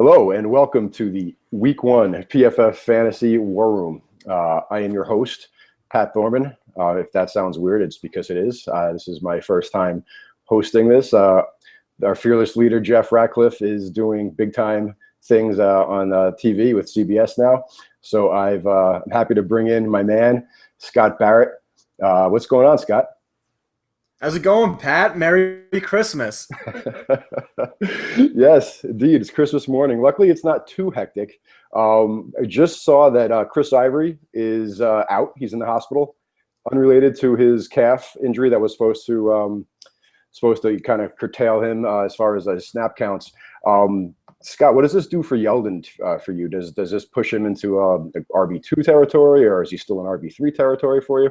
Hello and welcome to the Week 1 PFF Fantasy War Room. I am your host, Pat Thorman. If that sounds weird, it's because it is. This is my first time hosting this. Our fearless leader, Jeff Ratcliffe, is doing big-time things on TV with CBS now. So I'm happy to bring in my man, Scott Barrett. What's going on, Scott? How's it going, Pat? Merry Christmas. Yes, indeed. It's Christmas morning. Luckily, it's not too hectic. I just saw that Chris Ivory is out. He's in the hospital, unrelated to his calf injury that was supposed to kind of curtail him as far as snap counts. Scott, what does this do for Yeldon for you? Does this push him into RB2 territory, or is he still in RB3 territory for you?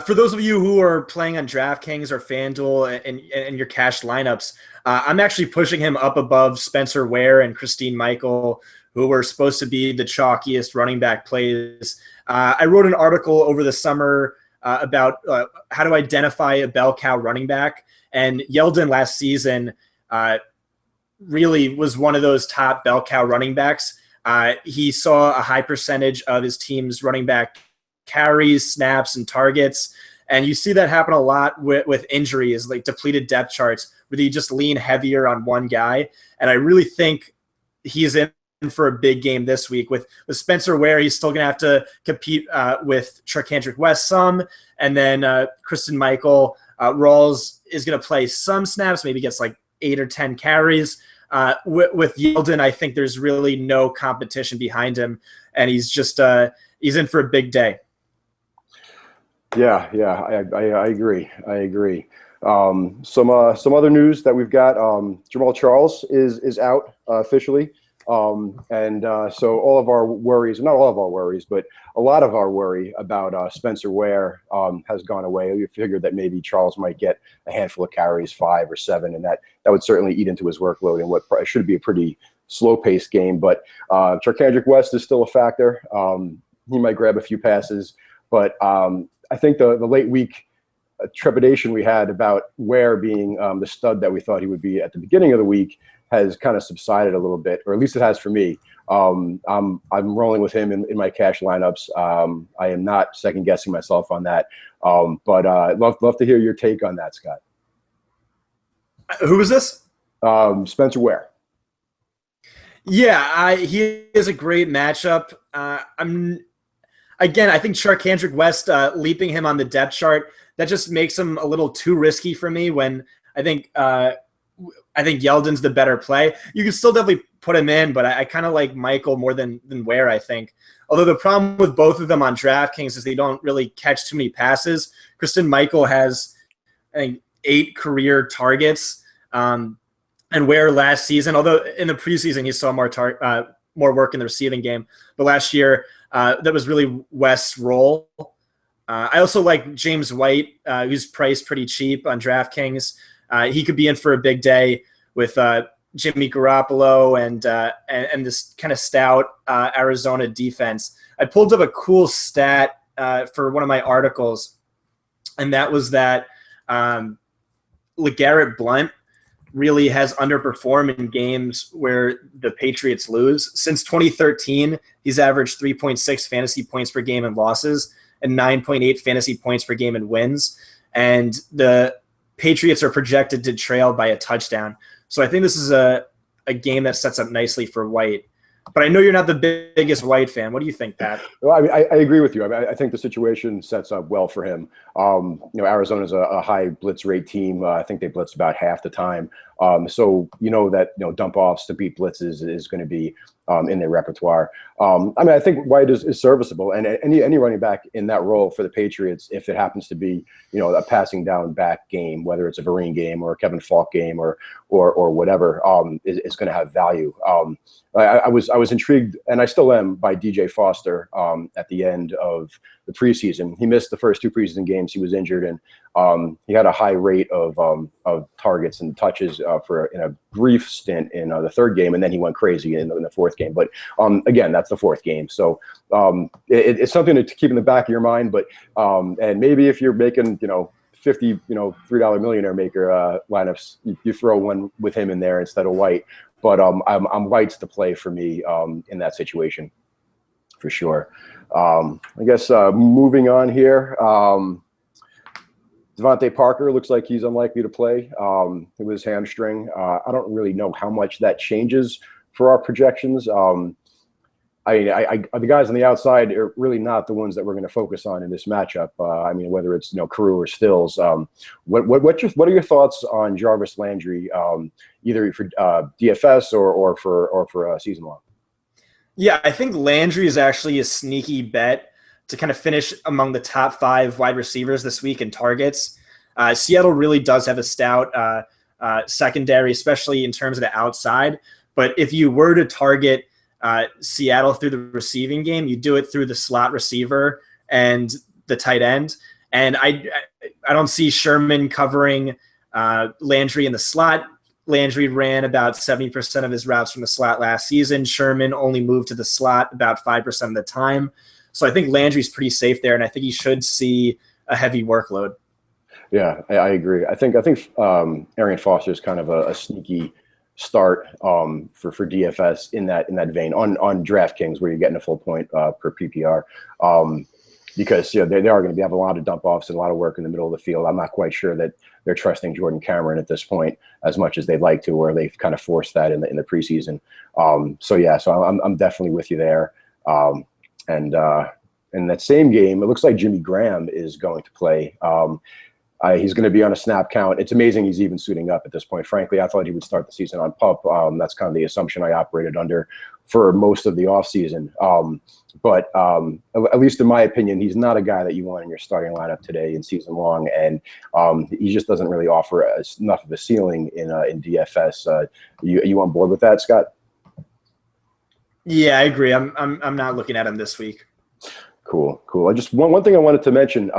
For those of you who are playing on DraftKings or FanDuel and your cash lineups, I'm actually pushing him up above Spencer Ware and Christine Michael, who were supposed to be the chalkiest running back plays. I wrote an article over the summer about how to identify a bell cow running back, and Yeldon last season really was one of those top bell cow running backs. He saw a high percentage of his team's running back carries, snaps, and targets. And you see that happen a lot with injuries, like depleted depth charts, where you just lean heavier on one guy. And I really think he's in for a big game this week. With Spencer Ware, he's still going to have to compete with Charcandrick West some. And then Kristen Michael, Rawls is going to play some snaps, maybe gets like 8 or 10 carries. With Yeldon, I think there's really no competition behind him. And he's just he's in for a big day. Yeah, I agree. Some other news that we've got. Jamal Charles is out officially, so all of our worries, not all of our worries, but a lot of our worry about Spencer Ware has gone away. We figured that maybe Charles might get a handful of carries, 5 or 7, and that would certainly eat into his workload in what should be a pretty slow-paced game. But Charcandrick West is still a factor. He might grab a few passes, but I think the late week trepidation we had about Ware being the stud that we thought he would be at the beginning of the week has kind of subsided a little bit, or at least it has for me. I'm rolling with him in my cash lineups. I am not second guessing myself on that, but I'd love to hear your take on that, Scott. Who is this? Spencer Ware. Yeah, he is a great matchup. I think Charcandrick West leaping him on the depth chart, that just makes him a little too risky for me when I think Yeldon's the better play. You can still definitely put him in, but I kind of like Michael more than Ware, I think. Although the problem with both of them on DraftKings is they don't really catch too many passes. Kristen Michael has, I think, 8 career targets. And Ware last season, although in the preseason he saw more work in the receiving game, but last year that was really West's role. I also like James White, who's priced pretty cheap on DraftKings. He could be in for a big day with Jimmy Garoppolo and this kind of stout Arizona defense. I pulled up a cool stat for one of my articles, and that was that LeGarrette Blount really has underperformed in games where the Patriots lose. Since 2013, he's averaged 3.6 fantasy points per game in losses and 9.8 fantasy points per game in wins. And the Patriots are projected to trail by a touchdown. So I think this is a game that sets up nicely for White. But I know you're not the biggest White fan. What do you think, Pat? Well, I agree with you. I think the situation sets up well for him. Arizona's a high blitz rate team. I think they blitz about half the time. So that dump offs to beat blitzes is going to be in their repertoire. I think White is serviceable, and any running back in that role for the Patriots, if it happens to be a passing down back game, whether it's a Vereen game or a Kevin Falk game or whatever, is going to have value. I was intrigued, and I still am, by DJ Foster at the end of the preseason. He missed the first 2 preseason games. He was injured, and he had a high rate of targets and touches in a brief stint in the 3rd game, and then he went crazy in the 4th game. But again, that's the 4th game, so it's something to keep in the back of your mind. But and maybe if you're making 50, $3 millionaire maker lineups, you throw one with him in there instead of White. But I'm White's the play for me in that situation, for sure. I guess moving on here. Devontae Parker looks like he's unlikely to play with his hamstring. I don't really know how much that changes for our projections. The guys on the outside are really not the ones that we're going to focus on in this matchup. Whether it's Carew or Stills. What are your thoughts on Jarvis Landry, either for DFS or for season long? Yeah, I think Landry is actually a sneaky bet to kind of finish among the top 5 wide receivers this week in targets. Seattle really does have a stout secondary, especially in terms of the outside. But if you were to target Seattle through the receiving game, you do it through the slot receiver and the tight end. And I don't see Sherman covering Landry in the slot. Landry ran about 70% of his routes from the slot last season. Sherman only moved to the slot about 5% of the time. So I think Landry's pretty safe there, and I think he should see a heavy workload. Yeah, I agree. I think Arian Foster is kind of a sneaky start for DFS in that vein on DraftKings, where you're getting a full point per PPR, because they are going to have a lot of dump offs and a lot of work in the middle of the field. I'm not quite sure that they're trusting Jordan Cameron at this point as much as they'd like to, or they've kind of forced that in the preseason. So I'm definitely with you there. And in that same game, it looks like Jimmy Graham is going to play. He's going to be on a snap count. It's amazing he's even suiting up at this point. Frankly, I thought he would start the season on PUP. That's kind of the assumption I operated under for most of the offseason. But at least in my opinion, he's not a guy that you want in your starting lineup today in season long. And he just doesn't really offer enough of a ceiling in DFS. You on board with that, Scott? Yeah, I agree. I'm not looking at him this week. Cool. I just one thing I wanted to mention.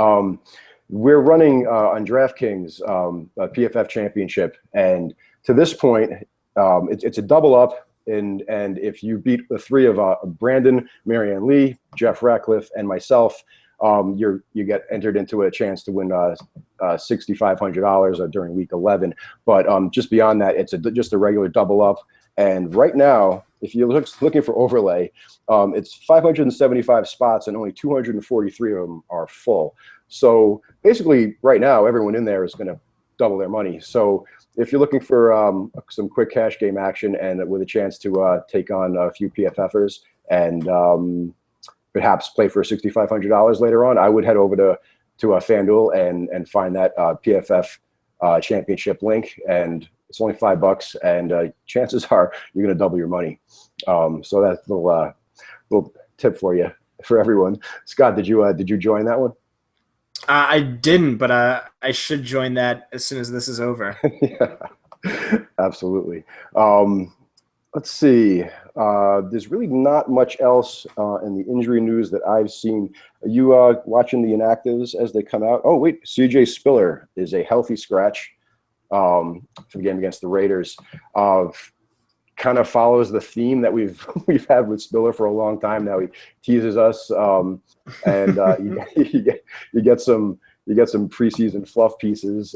We're running on DraftKings a PFF championship, and to this point, it's a double up. And if you beat the 3 of Brandon, Marianne Lee, Jeff Ratcliffe, and myself, you get entered into a chance to win $6,500 during week 11. But just beyond that, it's just a regular double up. And right now, if you're looking for overlay, it's 575 spots, and only 243 of them are full. So basically, right now, everyone in there is going to double their money. So if you're looking for some quick cash game action and with a chance to take on a few PFFers and perhaps play for $6,500 later on, I would head over to FanDuel and find that PFF championship link. And it's only $5, and chances are you're going to double your money. So that's a little tip for everyone. Scott, did you join that one? I didn't, but I should join that as soon as this is over. Yeah, absolutely. Let's see. There's really not much else in the injury news that I've seen. Are you watching the inactives as they come out? Oh, wait. CJ Spiller is a healthy scratch for the game against the Raiders. Kind of follows the theme that we've had with Spiller for a long time now. He teases us, and you get some preseason fluff pieces,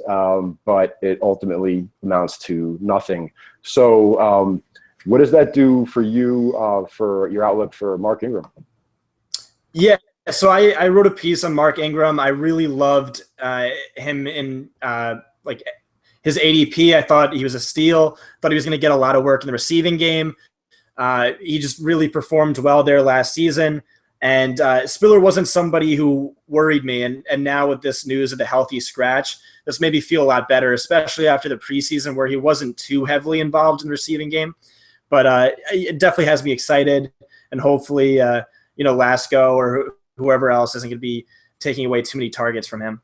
but it ultimately amounts to nothing. So, what does that do for you for your outlook for Mark Ingram? Yeah, so I wrote a piece on Mark Ingram. I really loved him in his ADP. I thought he was a steal. Thought he was going to get a lot of work in the receiving game. He just really performed well there last season. And Spiller wasn't somebody who worried me. And now with this news of the healthy scratch, this made me feel a lot better, especially after the preseason where he wasn't too heavily involved in the receiving game. But it definitely has me excited. And hopefully, Lasco or whoever else isn't going to be taking away too many targets from him.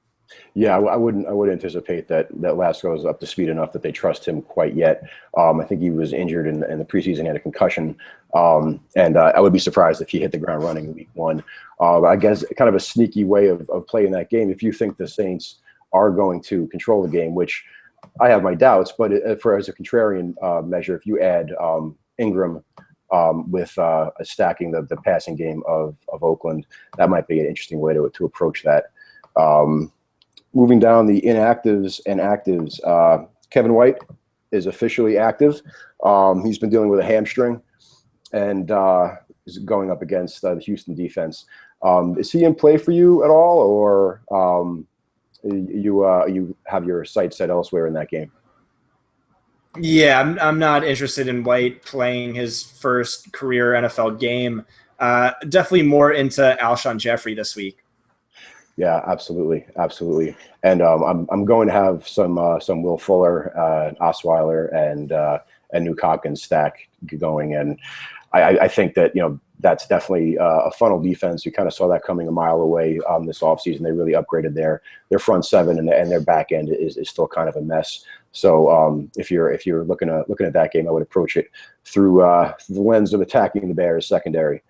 Yeah, I wouldn't anticipate that Lasco is up to speed enough that they trust him quite yet. I think he was injured in the preseason, had a concussion, and I would be surprised if he hit the ground running in week 1. I guess kind of a sneaky way of playing that game. If you think the Saints are going to control the game, which I have my doubts, but as a contrarian measure, if you add Ingram with stacking the passing game of Oakland, that might be an interesting way to approach that. moving down the inactives and actives, Kevin White is officially active. He's been dealing with a hamstring and is going up against the Houston defense. Is he in play for you at all, or you have your sights set elsewhere in that game? Yeah, I'm not interested in White playing his first career NFL game. Definitely more into Alshon Jeffrey this week. Yeah, absolutely, absolutely. And I'm going to have some Will Fuller, Osweiler, and Nuke Hopkins stack going, and I think that that's definitely a funnel defense. You kind of saw that coming a mile away this offseason. They really upgraded their front seven, and their back end is still kind of a mess. So if you're looking at that game, I would approach it through the lens of attacking the Bears secondary.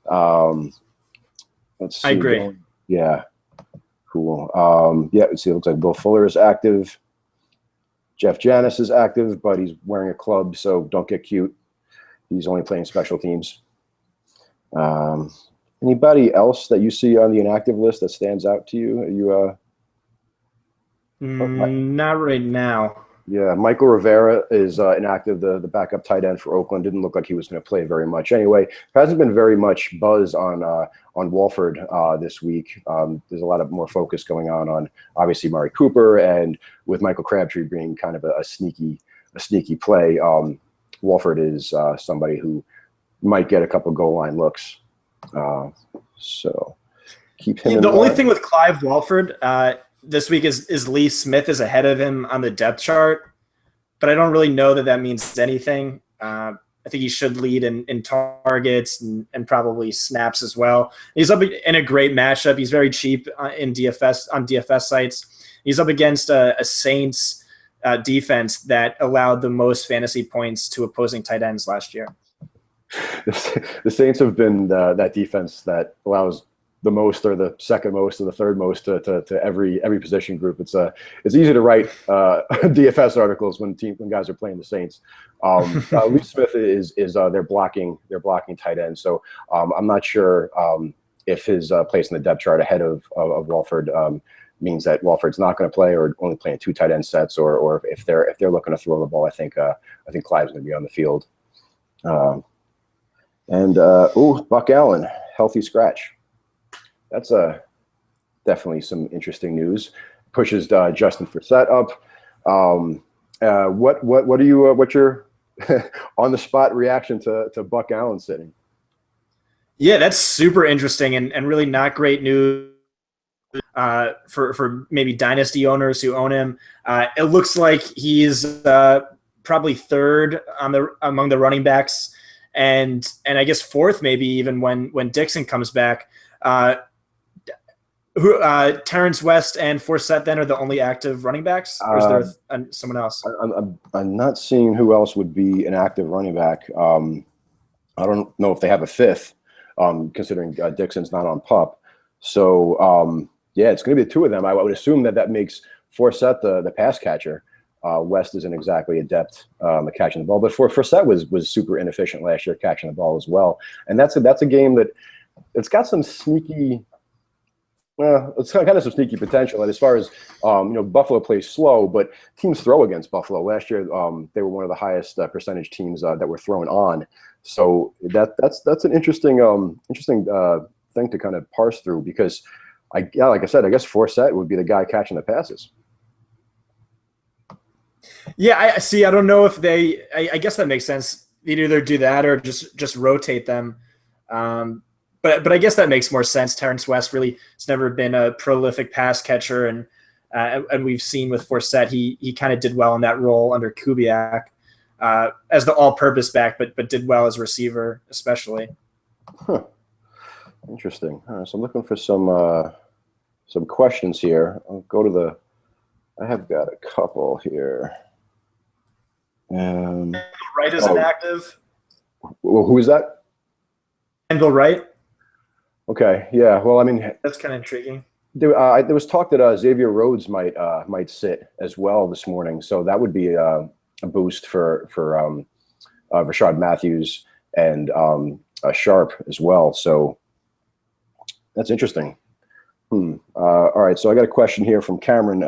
Let's see. I agree. Yeah. Cool. Yeah, see, it looks like Will Fuller is active. Jeff Janis is active, but he's wearing a club, so don't get cute. He's only playing special teams. Anybody else that you see on the inactive list that stands out to you? Are you not right now. Yeah, Michael Rivera is inactive, the backup tight end for Oakland. Didn't look like he was going to play very much. Anyway, there hasn't been very much buzz on Walford this week. There's a lot of more focus going on obviously Murray Cooper, and with Michael Crabtree being kind of a sneaky play. Walford is somebody who might get a couple goal line looks. So keep him. The only thing with Clive Walford this week is Lee Smith is ahead of him on the depth chart, but I don't really know that means anything. I think he should lead in targets and probably snaps as well. He's up in a great matchup. He's very cheap in DFS on DFS sites. He's up against a Saints defense that allowed the most fantasy points to opposing tight ends last year. The Saints have been that defense that allows the most or the second most or the third most to every position group. It's easy to write DFS articles when guys are playing the Saints. Lee Smith is their blocking tight end. So I'm not sure if his place in the depth chart ahead of Walford means that Walford's not going to play or only playing two tight end sets, or if they're looking to throw the ball. I think Clive's going to be on the field. Buck Allen, healthy scratch. That's definitely some interesting news. Pushes Justin Forsett up. What are you? What's your on the spot reaction to Buck Allen sitting? Yeah, that's super interesting and really not great news for maybe dynasty owners who own him. It looks like he's probably third among the running backs, and I guess fourth maybe even when Dixon comes back. Terrence West and Forsett then are the only active running backs, or is there someone else? I'm not seeing who else would be an active running back. I don't know if they have a fifth, considering Dixon's not on PUP. So yeah, it's going to be the two of them. I would assume that makes Forsett the pass catcher. West isn't exactly adept at catching the ball, but Forsett was super inefficient last year catching the ball as well. And that's a game that it's got some sneaky. It's kind of some sneaky potential. And as far as Buffalo plays slow, but teams throw against Buffalo. Last year, they were one of the highest percentage teams that were thrown on. So that's an interesting thing to kind of parse through, because like I said, I guess Forsett would be the guy catching the passes. Yeah, I see. I don't know if I guess that makes sense. They'd either do that or just rotate them. But I guess that makes more sense. Terrence West really has never been a prolific pass catcher, and we've seen with Forsett he kind of did well in that role under Kubiak as the all-purpose back, but did well as a receiver especially. Huh. Interesting. All right, so I'm looking for some questions here. I'll go to I have got a couple here. Wright is inactive. Well, who is that? Bill Wright. Okay, yeah. Well, I mean, that's kind of intriguing. There was talk that Xavier Rhodes might sit as well this morning, so that would be a boost for Rashard Matthews and Sharp as well. So that's interesting. All right, so I got a question here from Cameron.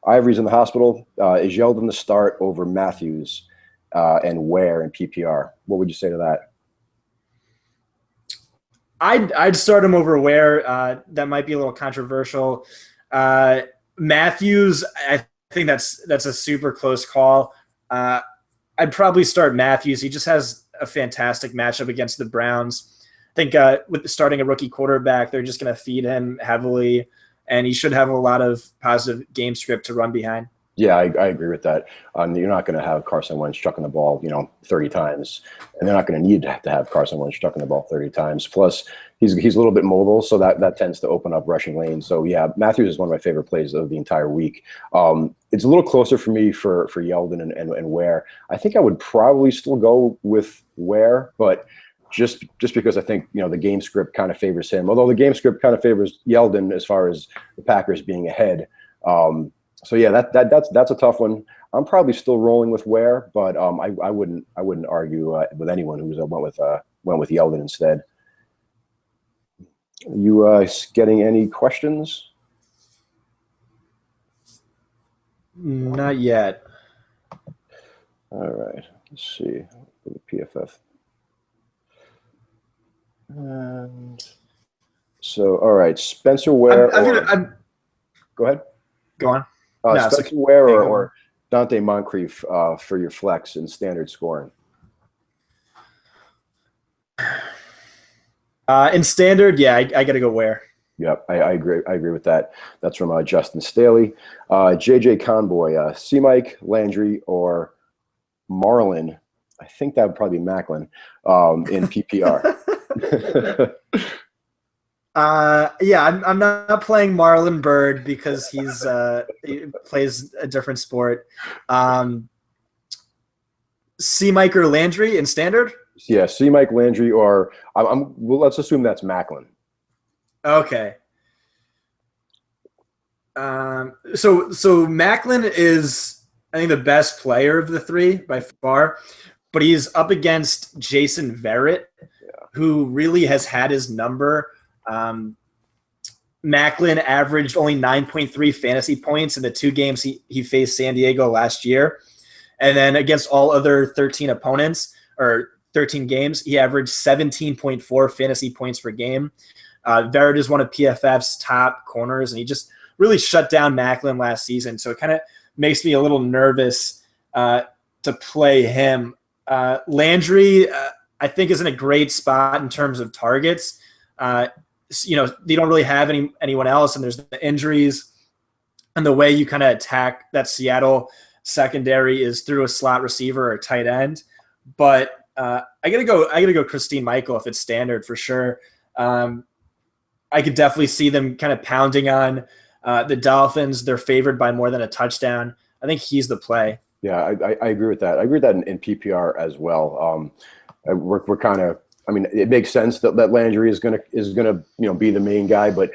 Ivory's in the hospital. Is Yeldon the start over Matthews and Ware in PPR? What would you say to that? I'd start him over Ware. That might be a little controversial. Matthews, I think that's a super close call. I'd probably start Matthews. He just has a fantastic matchup against the Browns. I think with starting a rookie quarterback, they're just going to feed him heavily, and he should have a lot of positive game script to run behind. Yeah, I agree with that. You're not going to have Carson Wentz chucking the ball, 30 times, and they're not going to need to have Carson Wentz chucking the ball 30 times. Plus, he's a little bit mobile, so that tends to open up rushing lanes. So yeah, Matthews is one of my favorite plays of the entire week. It's a little closer for me for Yeldon and Ware. I think I would probably still go with Ware, but just because I think the game script kind of favors him. Although the game script kind of favors Yeldon as far as the Packers being ahead. So yeah, that's a tough one. I'm probably still rolling with Ware, but I wouldn't argue with anyone who went with Yeldon instead. Are you getting any questions? Not yet. All right, let's see the PFF. And so, all right, Spencer Ware. Go ahead. Go on. Spencer Ware or Dante Moncrief for your flex in standard scoring. In standard, yeah, I got to go Ware. Yep, I agree. I agree with that. That's from Justin Staley. JJ Conboy, C-Mike, Landry, or Marlin. I think that would probably be Macklin in PPR. Yeah, I'm not playing Marlon Byrd because he plays a different sport. C-Mike or Landry in standard? Yeah, C-Mike, Landry, or well, let's assume that's Macklin. Okay. So Macklin is, I think, the best player of the three by far, but he's up against Jason Verrett, who really has had his number. Macklin averaged only 9.3 fantasy points in the 2 games he faced San Diego last year. And then against all other 13 opponents or 13 games, he averaged 17.4 fantasy points per game. Verrett is one of PFF's top corners, and he just really shut down Macklin last season. So it kind of makes me a little nervous to play him. Landry, I think, is in a great spot in terms of targets. They don't really have anyone else, and there's the injuries, and the way you kind of attack that Seattle secondary is through a slot receiver or tight end. But I gotta go Christine Michael if it's standard for sure. I could definitely see them kind of pounding on the Dolphins. They're favored by more than a touchdown. I think he's the play. Yeah, I agree with that. I agree with that in PPR as well. We're kind of. I mean, it makes sense that Landry is gonna be the main guy, but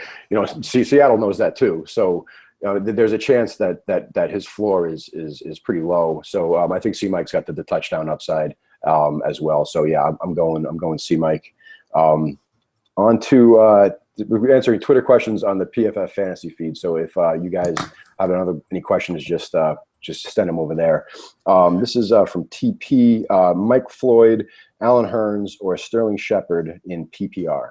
Seattle knows that too. So there's a chance that his floor is pretty low. So I think C-Mike's got the touchdown upside as well. So yeah, I'm going C-Mike. On to we're answering Twitter questions on the PFF fantasy feed. So if you guys have any questions, just send them over there. This is from TP, Mike Floyd, Alan Hearns, or Sterling Shepard in PPR.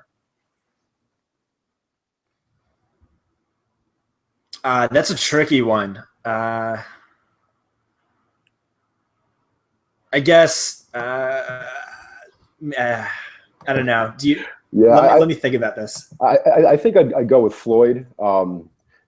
That's a tricky one. I guess I don't know. Do you? Yeah, let me think about this. I think I'd go with Floyd,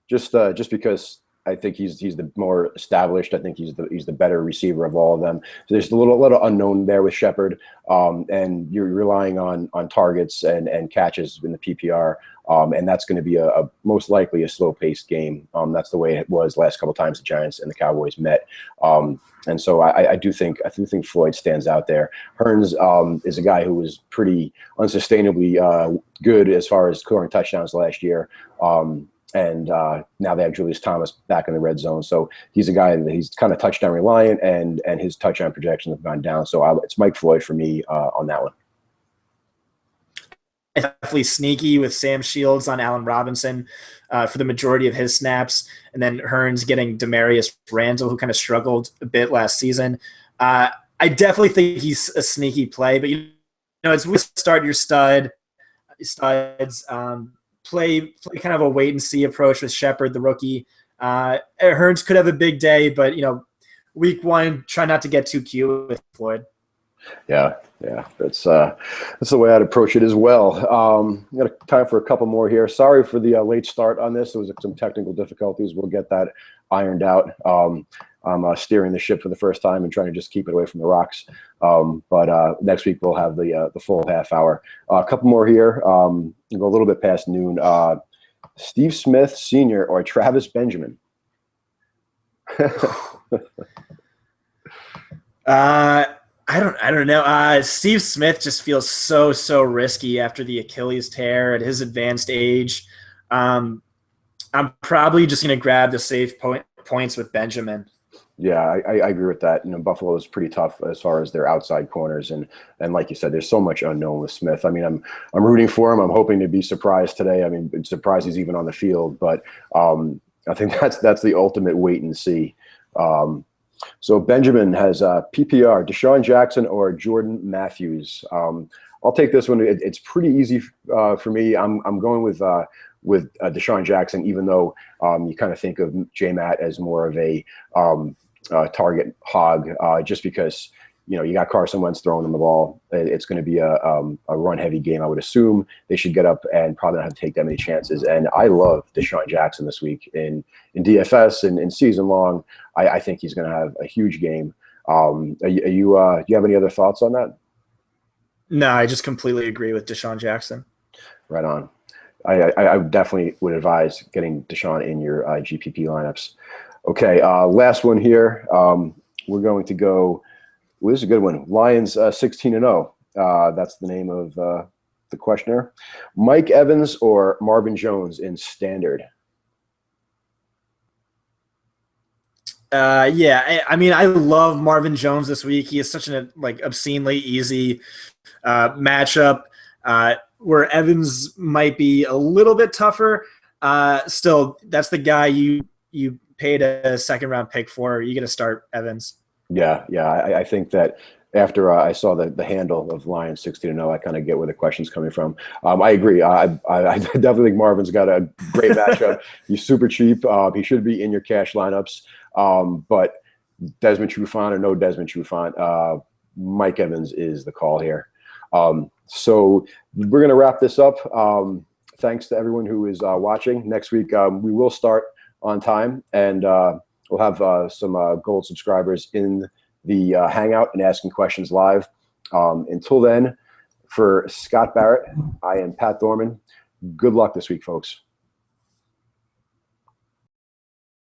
just because I think he's the more established. I think he's the better receiver of all of them. So there's a little unknown there with Shepard, and you're relying on targets and catches in the PPR, and that's going to be a most likely a slow-paced game. That's the way it was last couple times the Giants and the Cowboys met, and so I do think Floyd stands out there. Hearns is a guy who was pretty unsustainably good as far as scoring touchdowns last year. And now they have Julius Thomas back in the red zone. So he's a guy that he's kind of touchdown reliant, and his touchdown projections have gone down. So it's Mike Floyd for me on that one. definitely sneaky with Sam Shields on Allen Robinson for the majority of his snaps, and then Hearns getting Demarius Randall, who kind of struggled a bit last season. I definitely think he's a sneaky play, but it's we start your studs. Play kind of a wait and see approach with Shepard, the rookie. Hearns could have a big day, but week one, try not to get too cute with Floyd. Yeah, that's the way I'd approach it as well. Got time for a couple more here. Sorry for the late start on this. There was some technical difficulties. We'll get that ironed out. I'm steering the ship for the first time and trying to just keep it away from the rocks. But next week we'll have the full half hour. A couple more here. We'll go a little bit past noon. Steve Smith Sr. or Travis Benjamin? I don't know. Steve Smith just feels so risky after the Achilles tear at his advanced age. I'm probably just going to grab the safe points with Benjamin. Yeah, I agree with that. Buffalo is pretty tough as far as their outside corners, and like you said, there's so much unknown with Smith. I mean, I'm rooting for him. I'm hoping to be surprised today. I mean, surprised he's even on the field, but I think that's the ultimate wait and see. So Benjamin has PPR, Deshaun Jackson or Jordan Matthews. I'll take this one. It's pretty easy for me. I'm going with Deshaun Jackson, even though you kind of think of J-Matt as more of a target hog, just because you got Carson Wentz throwing him the ball. It's going to be a run-heavy game. I would assume they should get up and probably not have to take that many chances. And I love Deshaun Jackson this week in DFS and in season long. I think he's going to have a huge game. Do you have any other thoughts on that? No, I just completely agree with Deshaun Jackson. Right on. I definitely would advise getting Deshaun in your GPP lineups. Okay, last one here. We're going to go. Well, this is a good one. Lions 16-0. That's the name of the questioner. Mike Evans or Marvin Jones in standard? Yeah, I mean, I love Marvin Jones this week. He is such an obscenely easy matchup. Where Evans might be a little bit tougher. Still, that's the guy you paid a second-round pick for. You got to start Evans. Yeah. I think that after I saw the handle of Lions 16-0, I kind of get where the question's coming from. I agree. I definitely think Marvin's got a great matchup. He's super cheap. He should be in your cash lineups. But Desmond Trufant or no Desmond Trufant, Mike Evans is the call here. So we're going to wrap this up. Thanks to everyone who is watching. Next week, we will start on time, and we'll have some gold subscribers in the Hangout and asking questions live. Until then, for Scott Barrett, I am Pat Dorman. Good luck this week, folks.